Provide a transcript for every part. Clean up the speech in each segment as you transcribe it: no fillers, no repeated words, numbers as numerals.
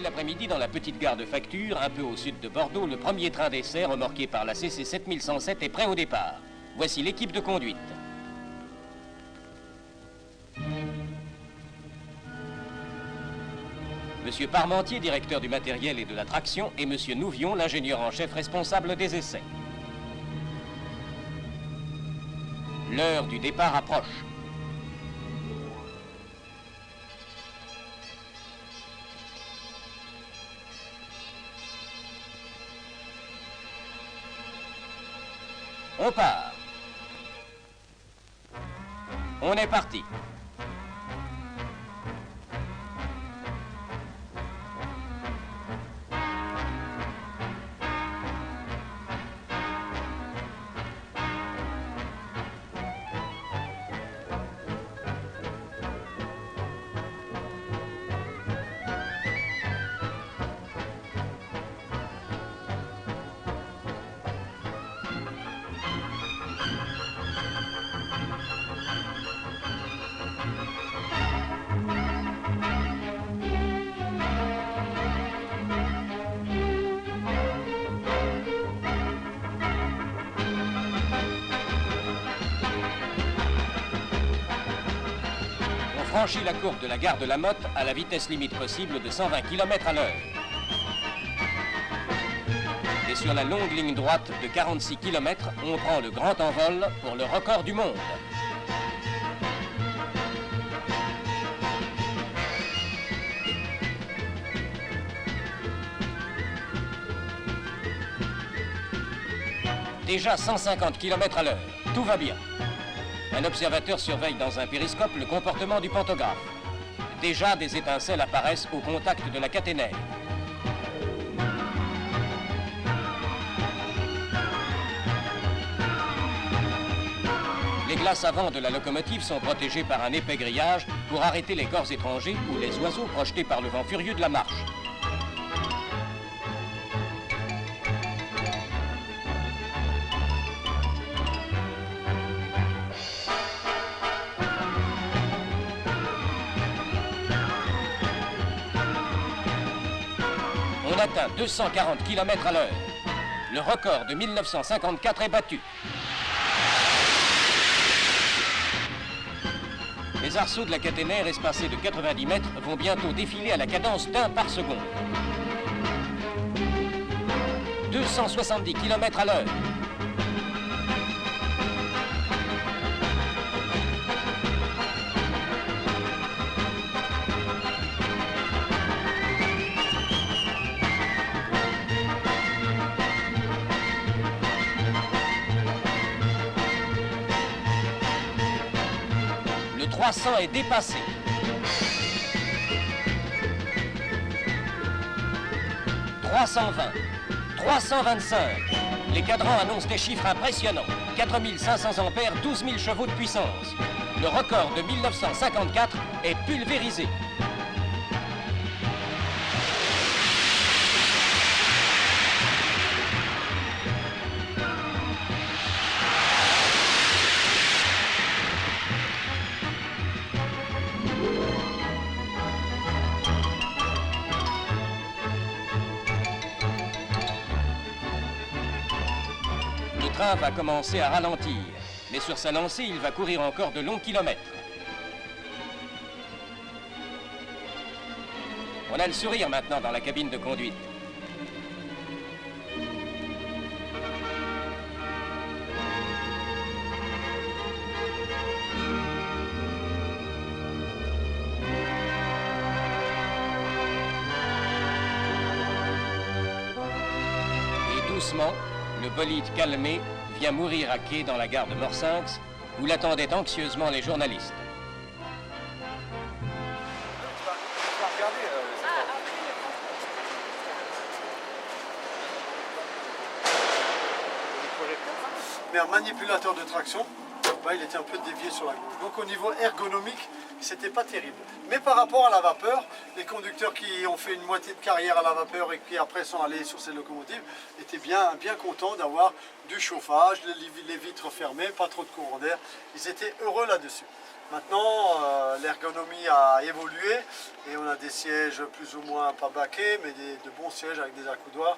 L'après-midi, dans la petite gare de Facture, un peu au sud de Bordeaux, le premier train d'essai remorqué par la CC 7107 est prêt au départ. Voici l'équipe de conduite. Monsieur Parmentier, directeur du matériel et de la traction, et Monsieur Nouvion, l'ingénieur en chef responsable des essais. L'heure du départ approche. On part. On est parti. Franchit la courbe de la gare de la Motte à la vitesse limite possible de 120 km à l'heure. Et sur la longue ligne droite de 46 km, on prend le grand envol pour le record du monde. Déjà 150 km à l'heure, tout va bien. Un observateur surveille dans un périscope le comportement du pantographe. Déjà, des étincelles apparaissent au contact de la caténaire. Les glaces avant de la locomotive sont protégées par un épais grillage pour arrêter les corps étrangers ou les oiseaux projetés par le vent furieux de la marche. On atteint 240 km à l'heure. Le record de 1954 est battu. Les arceaux de la caténaire espacés de 90 mètres vont bientôt défiler à la cadence d'1 par seconde. 270 km à l'heure. Le 300 est dépassé. « 320, 325. Les cadrans annoncent des chiffres impressionnants. 4500 ampères, 12 000 chevaux de puissance. Le record de 1954 est pulvérisé. Le train va commencer à ralentir, mais sur sa lancée, il va courir encore de longs kilomètres. On a le sourire maintenant dans la cabine de conduite. Et doucement, le bolide calmé vient mourir à quai dans la gare de Morsinx, où l'attendaient anxieusement les journalistes. Mais un manipulateur de traction, bah, il était un peu dévié sur la gauche. Donc au niveau ergonomique, c'était pas terrible. Mais par rapport à la vapeur, les conducteurs qui ont fait une moitié de carrière à la vapeur et qui après sont allés sur ces locomotives étaient bien contents d'avoir du chauffage, les vitres fermées, pas trop de courant d'air. Ils étaient heureux là-dessus. Maintenant, l'ergonomie a évolué et on a des sièges plus ou moins pas baquets, mais de bons sièges avec des accoudoirs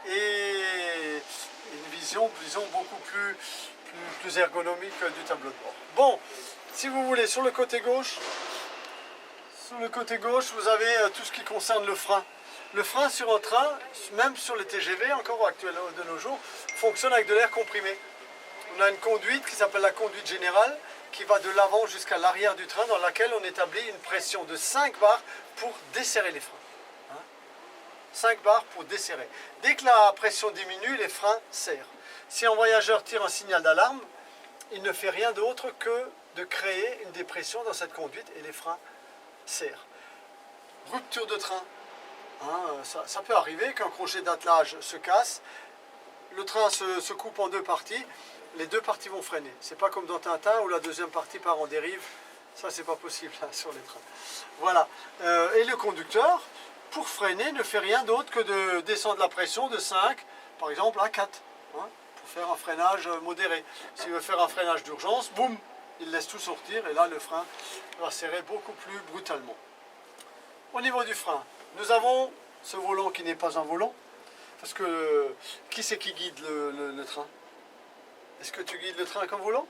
et une vision, disons, beaucoup plus ergonomique du tableau de bord. Bon, si vous voulez, sur le côté gauche, vous avez tout ce qui concerne le frein. Le frein sur un train, même sur les TGV, encore actuel de nos jours, fonctionne avec de l'air comprimé. On a une conduite qui s'appelle la conduite générale, qui va de l'avant jusqu'à l'arrière du train, dans laquelle on établit une pression de 5 bars pour desserrer les freins. 5 bars pour desserrer. Dès que la pression diminue, les freins serrent. Si un voyageur tire un signal d'alarme, il ne fait rien d'autre que de créer une dépression dans cette conduite et les freins serrent. Rupture de train. Ça peut arriver qu'un crochet d'attelage se casse, le train se coupe en deux parties, les deux parties vont freiner. C'est pas comme dans Tintin où la deuxième partie part en dérive. Ça, c'est pas possible hein, sur les trains. Voilà. Et le conducteur, pour freiner, ne fait rien d'autre que de descendre la pression de 5, par exemple, à 4. Pour faire un freinage modéré. S'il veut faire un freinage d'urgence, boum, il laisse tout sortir et là, le frein va serrer beaucoup plus brutalement. Au niveau du frein, nous avons ce volant qui n'est pas un volant. Parce que qui c'est qui guide le train? Est-ce que tu guides le train avec un volant?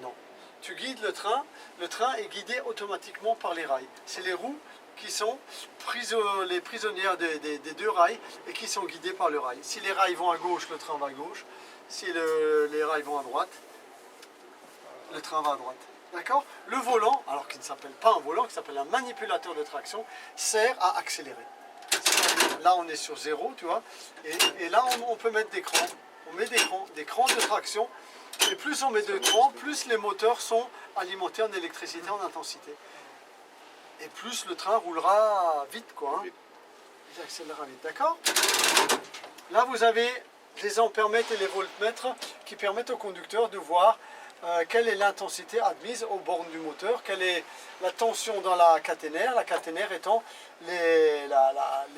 Non. Tu guides le train est guidé automatiquement par les rails. C'est les roues qui sont les prisonnières des deux rails et qui sont guidées par le rail. Si les rails vont à gauche, le train va à gauche. Si les rails vont à droite, le train va à droite. D'accord? Le volant, alors qu'il ne s'appelle pas un volant, qui s'appelle un manipulateur de traction, sert à accélérer. Là, on est sur 0, tu vois. Et là, on peut mettre des crans. On met des crans de traction. Et plus on met de crans, plus les moteurs sont alimentés en électricité, en intensité. Et plus le train roulera vite, quoi. Hein. Il accélérera vite, d'accord? Là, vous avez les ampèremètres et les voltmètres qui permettent au conducteur de voir quelle est l'intensité admise aux bornes du moteur, quelle est la tension dans la caténaire étant les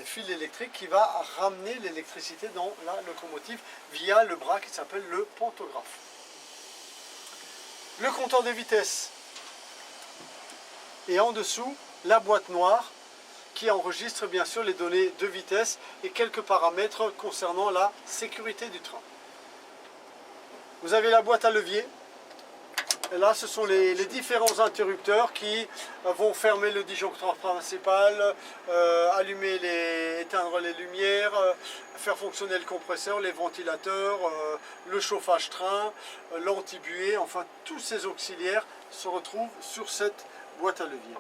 fils électriques qui va ramener l'électricité dans la locomotive via le bras qui s'appelle le pantographe. Le compteur de vitesse et en dessous la boîte noire qui enregistre bien sûr les données de vitesse et quelques paramètres concernant la sécurité du train. Vous avez la boîte à levier. Et là, ce sont les différents interrupteurs qui vont fermer le disjoncteur principal, éteindre les lumières, faire fonctionner le compresseur, les ventilateurs, le chauffage train, l'anti-buée, enfin tous ces auxiliaires se retrouvent sur cette boîte à levier.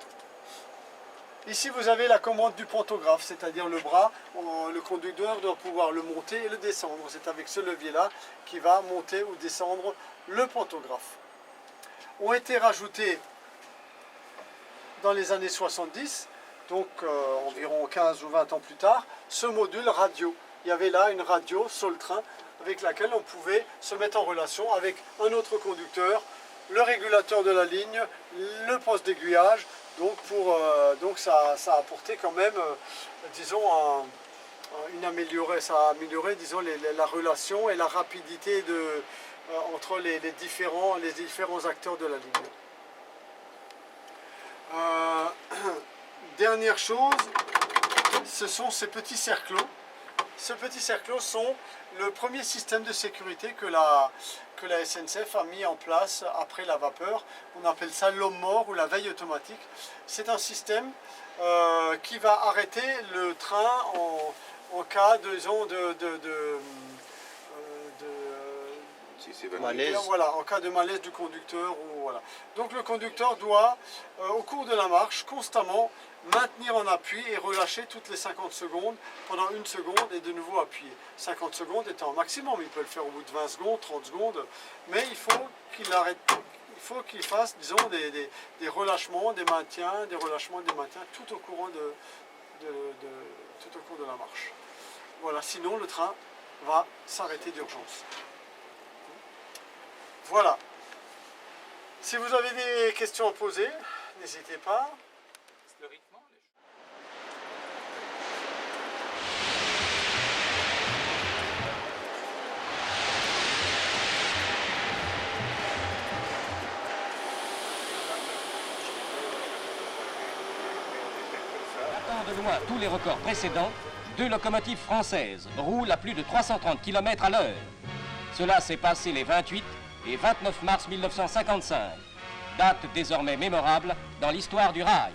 Ici, vous avez la commande du pantographe, c'est-à-dire le bras. Le conducteur doit pouvoir le monter et le descendre. C'est avec ce levier-là qu'il va monter ou descendre le pantographe. Ont été rajoutés dans les années 70, donc environ 15 ou 20 ans plus tard, ce module radio. Il y avait là une radio sur le train avec laquelle on pouvait se mettre en relation avec un autre conducteur, le régulateur de la ligne, le poste d'aiguillage. Donc ça a apporté quand même, disons, ça a amélioré disons, la relation et la rapidité entre les différents acteurs de la ligne. Dernière chose, ce sont ces petits cerclos. Ces petits cerclos sont le premier système de sécurité que la SNCF a mis en place après la vapeur. On appelle ça l'homme mort ou la veille automatique. C'est un système qui va arrêter le train en cas malaise. Voilà, en cas de malaise du conducteur. Voilà. Donc le conducteur doit, au cours de la marche, constamment maintenir en appui et relâcher toutes les 50 secondes pendant 1 seconde et de nouveau appuyer. 50 secondes étant un maximum, il peut le faire au bout de 20 secondes, 30 secondes, mais il faut qu'il arrête. Il faut qu'il fasse, disons, des relâchements, des maintiens, des relâchements, des maintiens tout au cours de la marche. Voilà, sinon le train va s'arrêter d'urgence. Voilà. Si vous avez des questions à poser, n'hésitez pas. Battant de loin tous les records précédents, 2 locomotives françaises roulent à plus de 330 km à l'heure. Cela s'est passé les 28 et 29 mars 1955, date désormais mémorable dans l'histoire du rail.